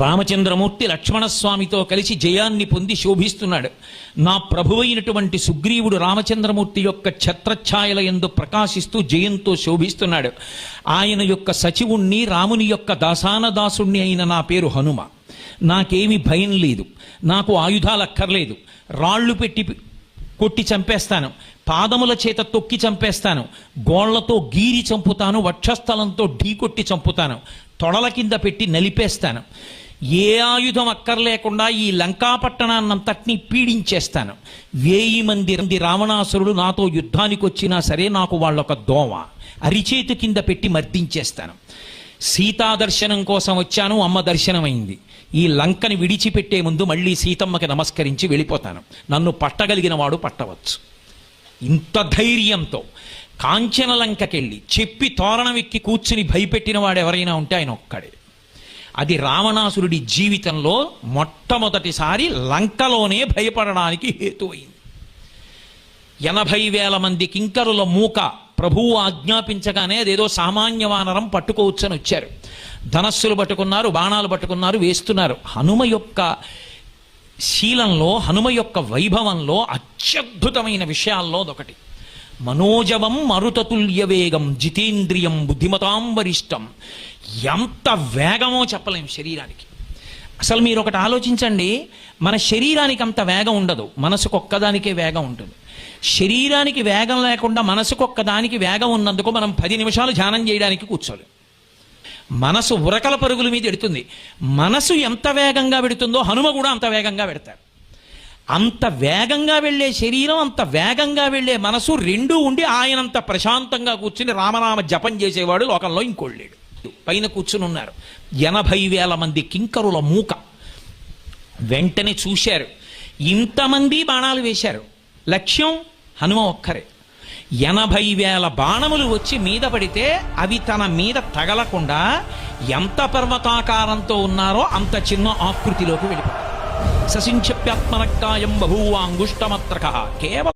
రామచంద్రమూర్తి లక్ష్మణస్వామితో కలిసి జయాన్ని పొంది శోభిస్తున్నాడు. నా ప్రభువైనటువంటి సుగ్రీవుడు రామచంద్రమూర్తి యొక్క ఛత్రఛాయల యందు ప్రకాశిస్తూ జయంతో శోభిస్తున్నాడు. ఆయన యొక్క సచివుణ్ణి, రాముని యొక్క దాసానదాసుణ్ణి అయిన నా పేరు హనుమ. నాకేమి భయం లేదు, నాకు ఆయుధాలు అక్కర్లేదు. రాళ్లు పెట్టి కొట్టి చంపేస్తాను, పాదముల చేత తొక్కి చంపేస్తాను, గోళ్లతో గీరి చంపుతాను, వక్షస్థలంతో ఢీకొట్టి చంపుతాను, తొడల కింద పెట్టి నలిపేస్తాను. ఏ ఆయుధం అక్కర్లేకుండా ఈ లంకాపట్టణాన్నంతటినీ పీడించేస్తాను. 1000 మంది రావణాసురుడు నాతో యుద్ధానికి వచ్చినా సరే నాకు వాళ్ళొక దోమ, అరిచేతు కింద పెట్టి మర్దించేస్తాను. సీతా దర్శనం కోసం వచ్చాను, అమ్మ దర్శనమైంది. ఈ లంకని విడిచిపెట్టే ముందు మళ్ళీ సీతమ్మకి నమస్కరించి వెళ్ళిపోతాను. నన్ను పట్టగలిగిన వాడు పట్టవచ్చు. ఇంత ధైర్యంతో కాంచన లంకకెళ్ళి చెప్పి తోరణమెక్కి కూర్చుని భయపెట్టిన వాడు ఎవరైనా ఉంటే ఆయన ఒక్కడే. అది రావణాసురుడి జీవితంలో మొట్టమొదటిసారి లంకలోనే భయపడడానికి హేతు అయింది. 80,000 మంది కింకరుల మూక ప్రభువు ఆజ్ఞాపించగానే అదేదో సామాన్య వానరం పట్టుకోవచ్చని వచ్చారు. ధనస్సులు పట్టుకున్నారు, బాణాలు పట్టుకున్నారు, వేస్తున్నారు. హనుమ యొక్క శీలంలో, హనుమ యొక్క వైభవంలో అత్యద్భుతమైన విషయాల్లో అదొకటి. మనోజవం మరుతతుల్య వేగం జితేంద్రియం బుద్ధిమతాం వరిష్టం. ఎంత వేగమో చెప్పలేం శరీరానికి. అసలు మీరు ఒకటి ఆలోచించండి, మన శరీరానికి అంత వేగం ఉండదు, మనసుకొక్కదానికే వేగం ఉంటుంది. శరీరానికి వేగం లేకుండా మనసుకొక్కదానికి వేగం ఉన్నందుకు మనం 10 నిమిషాలు ధ్యానం చేయడానికి కూర్చోలేం. మనసు ఉరకల పరుగుల మీద ఎడుతుంది. మనసు ఎంత వేగంగా పెడుతుందో హనుమ కూడా అంత వేగంగా పెడతారు. అంత వేగంగా వెళ్ళే శరీరం, అంత వేగంగా వెళ్ళే మనసు రెండూ ఉండి ఆయనంత ప్రశాంతంగా కూర్చుని రామనామ జపం చేసేవాడు లోకంలో ఇంకోళ్ళేడు. పైన కూర్చుని ఉన్నారు 80,000 మంది కింకరుల మూక. వెంటనే చూశారు, ఇంతమంది బాణాలు వేశారు, లక్ష్యం హనుమ ఒక్కరే. 80,000 బాణములు వచ్చి మీద పడితే అవి తన మీద తగలకుండా ఎంత పర్వతాకారంతో ఉన్నారో అంత చిన్న ఆకృతిలోకి వెళ్ళిపోతారు. ససించప్యాత్మనక్కాయం బభూవాంగుష్టమత్రక కేవలం